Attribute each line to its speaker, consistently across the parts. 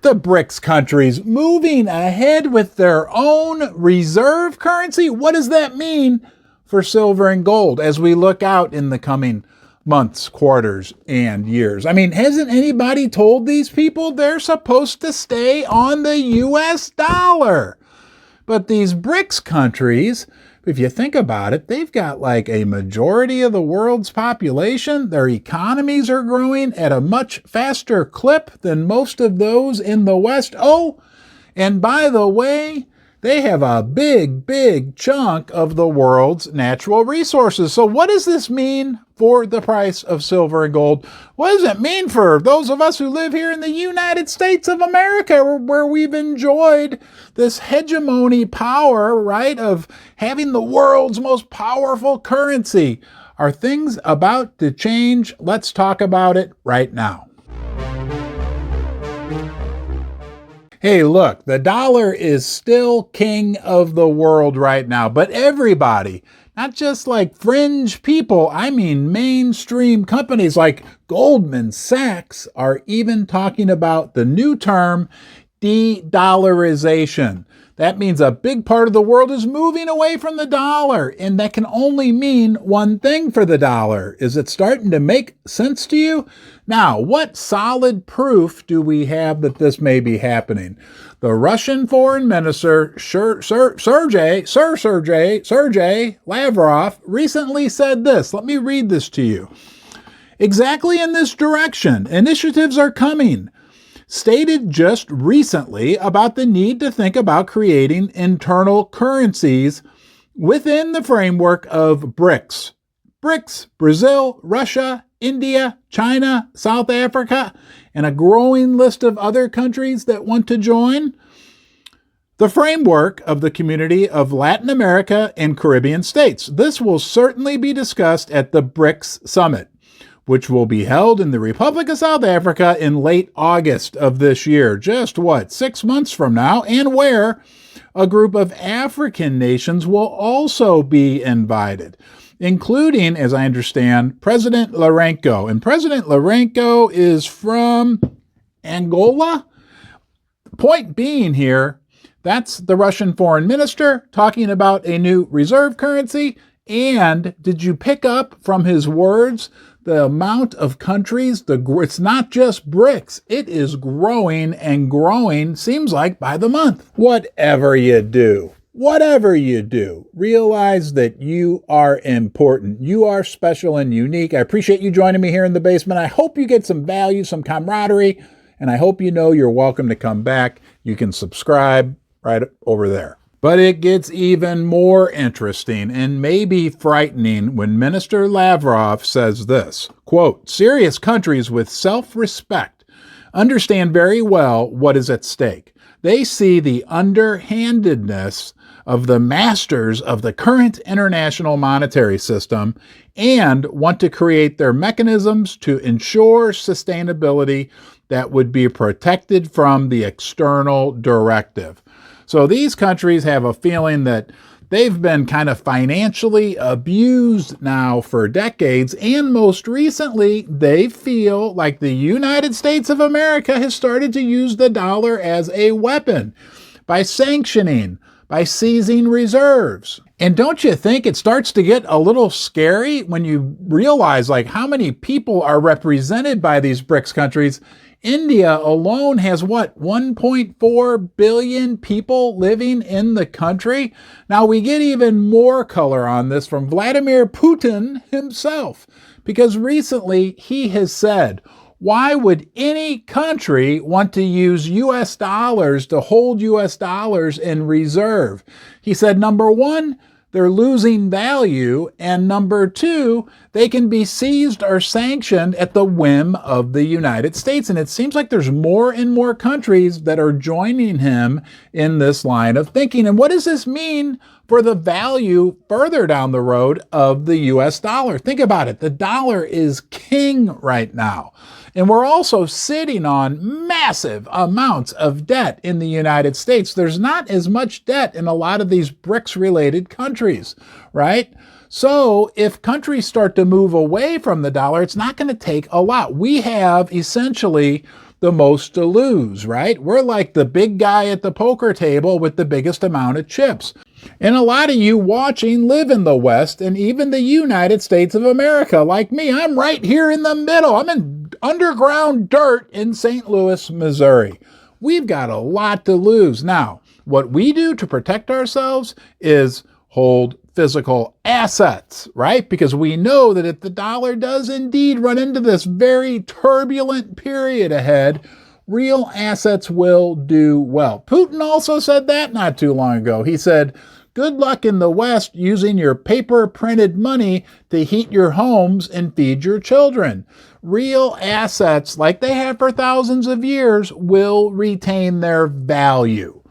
Speaker 1: the BRICS countries moving ahead with their own reserve currency. What does that mean for silver and gold as we look out in the coming months, quarters, and years? I mean, hasn't anybody told these people they're supposed to stay on the US dollar? But these BRICS countries, if you think about it, they've got like a majority of the world's population. Their economies are growing at a much faster clip than most of those in the West. Oh, and by the way, they have a big chunk of the world's natural resources. So what does this mean for the price of silver and gold? What does it mean for those of us who live here in the United States of America, where we've enjoyed this hegemony power, right, of having the world's most powerful currency? Are things about to change? Let's talk about it right now. Hey, look, the dollar is still king of the world right now, but everybody, not just like fringe people, I mean mainstream companies like Goldman Sachs are even talking about the new term de-dollarization. That means a big part of the world is moving away from the dollar, and that can only mean one thing for the dollar. Is it starting to make sense to you? Now, what solid proof do we have that this may be happening? The Russian Foreign Minister, Sergey Lavrov, recently said this. Let me read this to you. Exactly in this direction, initiatives are coming. Stated just recently about the need to think about creating internal currencies within the framework of BRICS. BRICS, Brazil, Russia, India, China, South Africa, and a growing list of other countries that want to join. The framework of the community of Latin America and Caribbean states. This will certainly be discussed at the BRICS Summit, which will be held in the Republic of South Africa in late August of this year, just 6 months from now, and where a group of African nations will also be invited, including, as I understand, President Lourenço. And President Lourenço is from Angola. Point being here, that's the Russian foreign minister talking about a new reserve currency. And did you pick up from his words the amount of countries? It's not just BRICS. It is growing and growing, seems like, by the month. Whatever you do, realize that you are important. You are special and unique. I appreciate you joining me here in the basement. I hope you get some value, some camaraderie, and I hope you know you're welcome to come back. You can subscribe right over there. But it gets even more interesting and maybe frightening when Minister Lavrov says this, quote, serious countries with self-respect understand very well what is at stake. They see the underhandedness of the masters of the current international monetary system and want to create their mechanisms to ensure sustainability that would be protected from the external directive. So these countries have a feeling that they've been kind of financially abused now for decades, and most recently, they feel like the United States of America has started to use the dollar as a weapon by sanctioning, by seizing reserves. And don't you think it starts to get a little scary when you realize like how many people are represented by these BRICS countries? India alone has 1.4 billion people living in the country? Now we get even more color on this from Vladimir Putin himself, because recently he has said, why would any country want to use US dollars to hold US dollars in reserve? He said, number one, they're losing value, and number two, they can be seized or sanctioned at the whim of the United States. And it seems like there's more and more countries that are joining him in this line of thinking. And what does this mean for the value further down the road of the US dollar? Think about it. The dollar is king right now. And we're also sitting on massive amounts of debt in the United States. There's not as much debt in a lot of these BRICS-related countries, right? So if countries start to move away from the dollar, it's not going to take a lot. We have essentially the most to lose, right? We're like the big guy at the poker table with the biggest amount of chips. And a lot of you watching live in the West and even the United States of America. Like me, I'm right here in the middle. I'm in underground dirt in St. Louis, Missouri. We've got a lot to lose. Now, what we do to protect ourselves is hold physical assets, right? Because we know that if the dollar does indeed run into this very turbulent period ahead, real assets will do well. Putin also said that not too long ago. He said, good luck in the West using your paper printed money to heat your homes and feed your children. Real assets, like they have for thousands of years, will retain their value.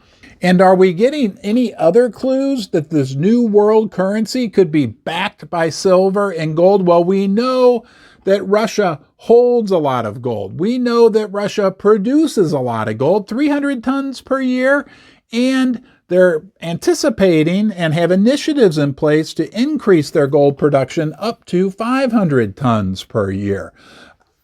Speaker 1: And are we getting any other clues that this new world currency could be backed by silver and gold? Well, we know that Russia holds a lot of gold. We know that Russia produces a lot of gold, 300 tons per year, and they're anticipating and have initiatives in place to increase their gold production up to 500 tons per year.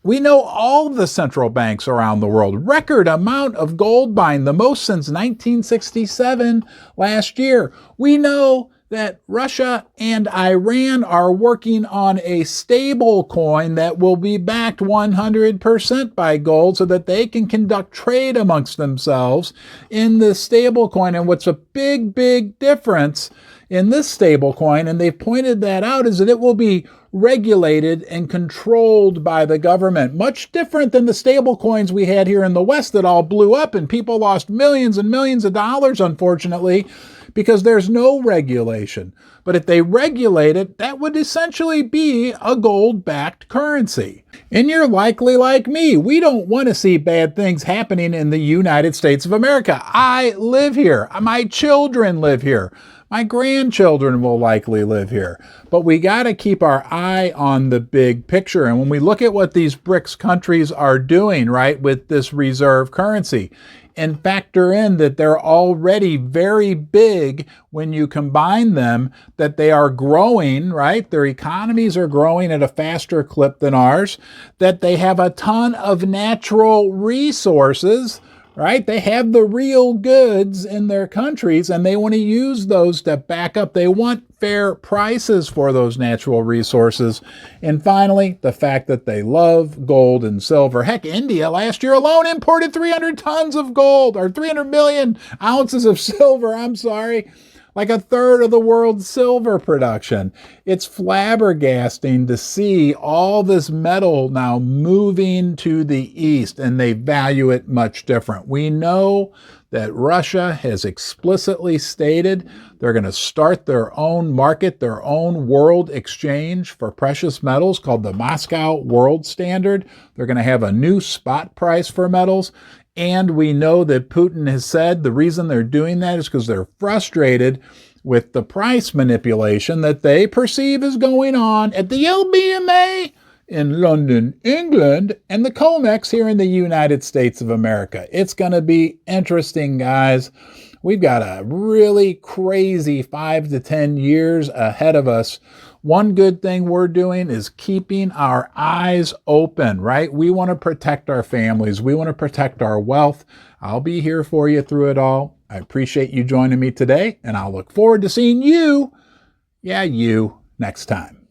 Speaker 1: We know all the central banks around the world, record amount of gold buying, the most since 1967 last year. We know that Russia and Iran are working on a stable coin that will be backed 100% by gold so that they can conduct trade amongst themselves in this stable coin. And what's a big, big difference in this stable coin, and they've pointed that out, is that it will be regulated and controlled by the government. Much different than the stable coins we had here in the West that all blew up and people lost millions and millions of dollars, unfortunately, because there's no regulation. But if they regulate it, that would essentially be a gold-backed currency. And you're likely like me. We don't want to see bad things happening in the United States of America. I live here. My children live here. My grandchildren will likely live here. But we got to keep our eye on the big picture. And when we look at what these Brics countries are doing, right, with this reserve currency, and factor in that they're already very big when you combine them, that they are growing, right? Their economies are growing at a faster clip than ours, that they have a ton of natural resources, right? They have the real goods in their countries and they want to use those to back up. They want fair prices for those natural resources. And finally, the fact that they love gold and silver. Heck, India last year alone imported 300 tons of gold, or 300 million ounces of silver, like a third of the world's silver production. It's flabbergasting to see all this metal now moving to the east, and they value it much different. We know that Russia has explicitly stated they're going to start their own market, their own world exchange for precious metals called the Moscow World Standard. They're going to have a new spot price for metals. And we know that Putin has said the reason they're doing that is because they're frustrated with the price manipulation that they perceive is going on at the LBMA in London, England, and the COMEX here in the United States of America. It's going to be interesting, guys. We've got a really crazy 5 to 10 years ahead of us. One good thing we're doing is keeping our eyes open, right? We want to protect our families. We want to protect our wealth. I'll be here for you through it all. I appreciate you joining me today, and I'll look forward to seeing you, you, next time.